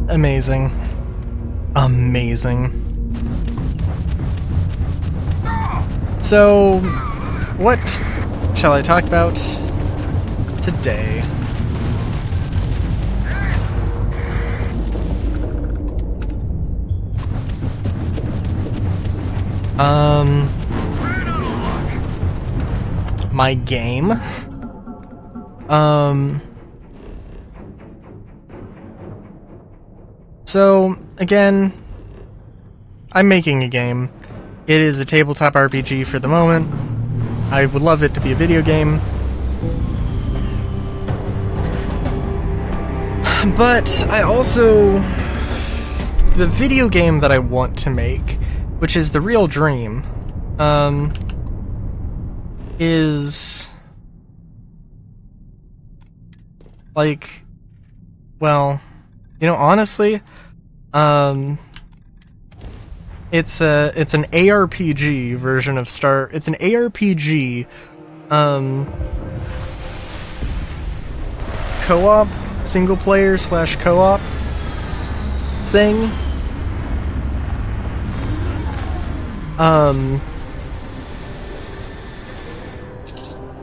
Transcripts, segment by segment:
Amazing. Amazing. So, what shall I talk about today? My game? So, again, I'm making a game. It is a tabletop RPG for the moment. I would love it to be a video game. But I also... the video game that I want to make, which is the real dream, is... like... well... you know, honestly, it's an ARPG version of it's an ARPG, co-op, single player / co-op thing.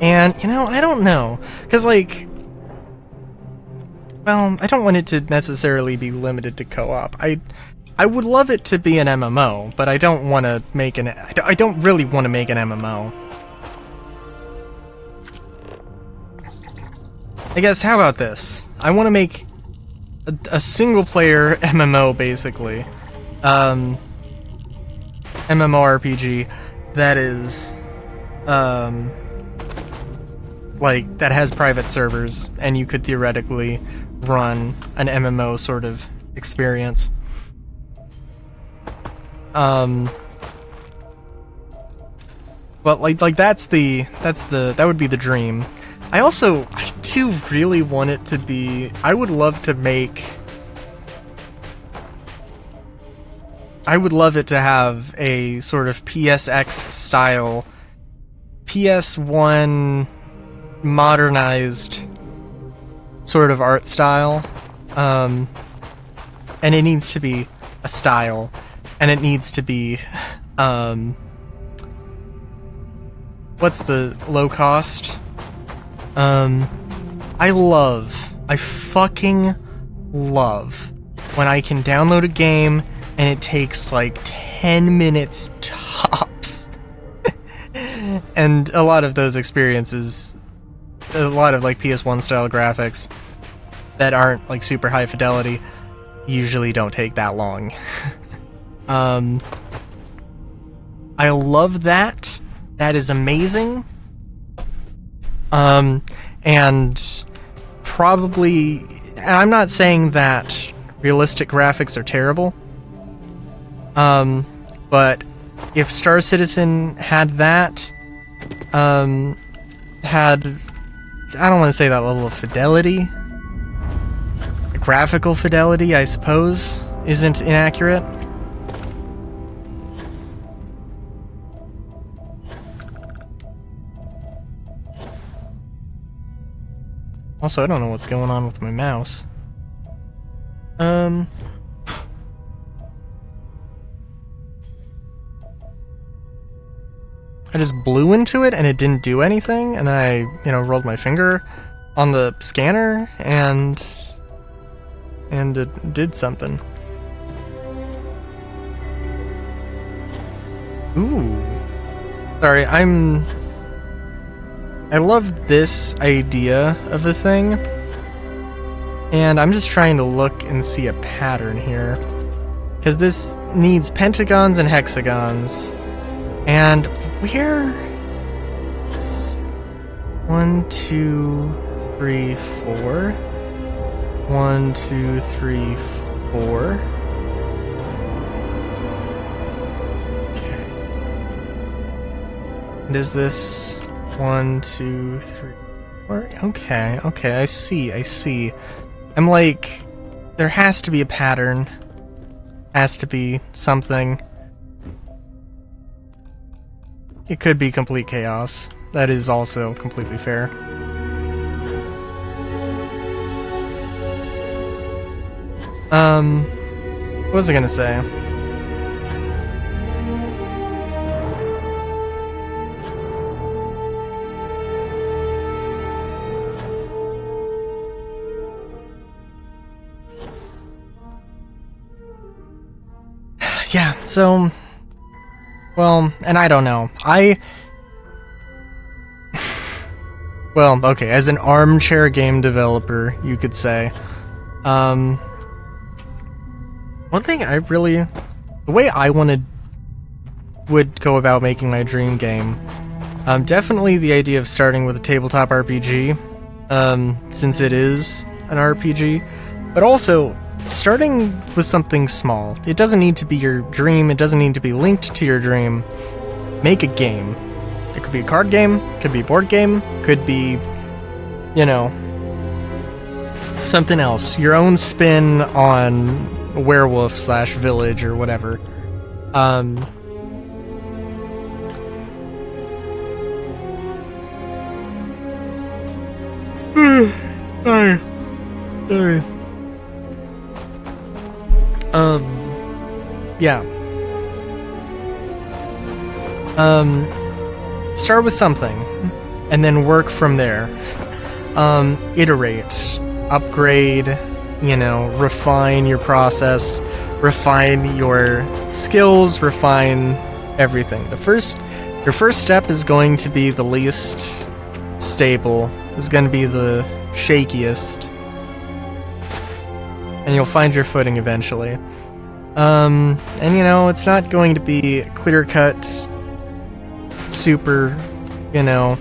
And, you know, I don't know, because, like, well, I don't want it to necessarily be limited to co-op. I would love it to be an MMO, but I don't want to make I don't really want to make an MMO. I guess, how about this? I want to make a single-player MMO, basically. MMORPG that is, like, that has private servers, and you could theoretically run an MMO sort of experience. But like that would be the dream. I do really want it to be, I would love it to have a sort of PSX style, PS1 modernized sort of art style, and it needs to be a style, and it needs to be, what's the low cost? I fucking love when I can download a game and it takes like 10 minutes tops. And a lot of those experiences, a lot of like PS1 style graphics that aren't like super high fidelity usually don't take that long. I love that. That is amazing. And probably, I'm not saying that realistic graphics are terrible. But if Star Citizen had that, I don't want to say that level of fidelity. Graphical fidelity, I suppose, isn't inaccurate. Also, I don't know what's going on with my mouse. I just blew into it and it didn't do anything, and then I, you know, rolled my finger on the scanner and it did something. Ooh. Sorry, I love this idea of the thing, and I'm just trying to look and see a pattern here, because this needs pentagons and hexagons, and where? It's 1, 2, 3, 4. 1, 2, 3, 4. Okay. And is this 1, 2, 3, 4? Okay, I see. I'm like, there has to be a pattern. Has to be something. It could be complete chaos. That is also completely fair. What was I gonna say? Yeah, so... Well, and I don't know. Well, okay, as an armchair game developer, you could say. One thing I really... The way I would go about making my dream game, definitely the idea of starting with a tabletop RPG, since it is an RPG, but also starting with something small. It doesn't need to be your dream, it doesn't need to be linked to your dream. Make a game. It could be a card game, could be a board game, could be, you know, something else. Your own spin on werewolf/village or whatever. Sorry. Yeah. Start with something, and then work from there. Iterate, upgrade, you know, refine your process, refine your skills, refine everything. Your first step is going to be the least stable, is going to be the shakiest, and you'll find your footing eventually. And you know, it's not going to be clear-cut, super, you know,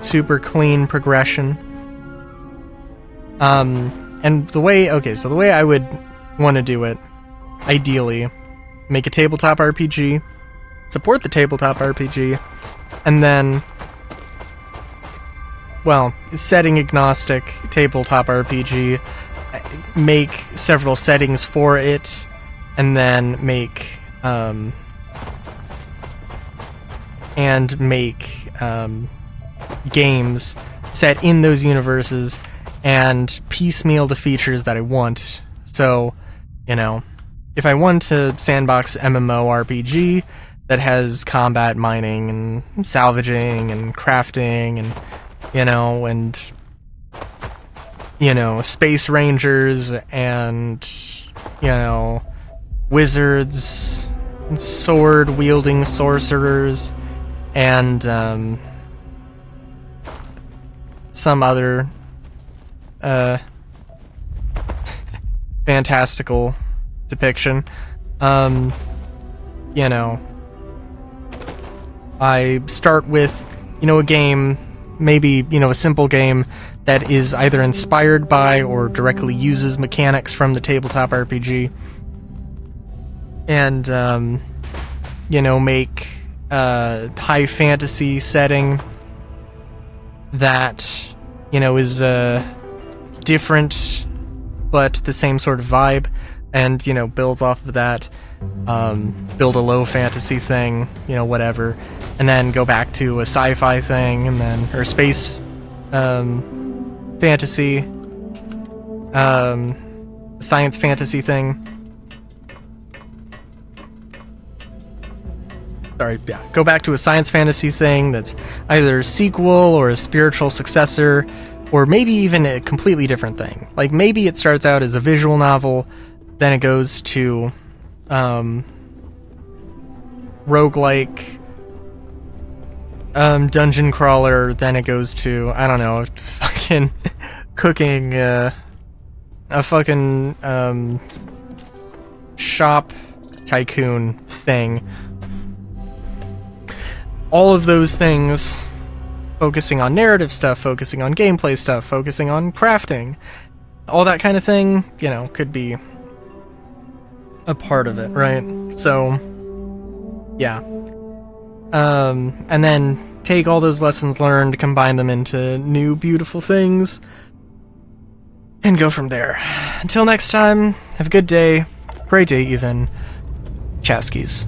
super clean progression. And the way I would want to do it, ideally, make a tabletop RPG, support the tabletop RPG, and then, well, setting agnostic tabletop RPG, make several settings for it, and then make games set in those universes and piecemeal the features that I want. So, you know, if I want to sandbox MMORPG that has combat, mining, and salvaging, and crafting, and, space rangers, and, wizards, and sword-wielding sorcerers, and, some other, fantastical depiction. I start with, a game, maybe, a simple game that is either inspired by or directly uses mechanics from the tabletop RPG. And, make a high fantasy setting that, is different but the same sort of vibe, and, builds off of that. Build a low fantasy thing, whatever, and then go back to a sci-fi thing, and then, or space, fantasy, science fantasy thing. Go back to a science fantasy thing that's either a sequel or a spiritual successor, or maybe even a completely different thing. Like, maybe it starts out as a visual novel, then it goes to, roguelike, dungeon crawler, then it goes to, I don't know, fucking cooking, a fucking, shop tycoon thing. All of those things, focusing on narrative stuff, focusing on gameplay stuff, focusing on crafting, all that kind of thing, could be a part of it, right? So, yeah. And then take all those lessons learned, combine them into new, beautiful things, and go from there. Until next time, have a good day, great day even, Chaskies.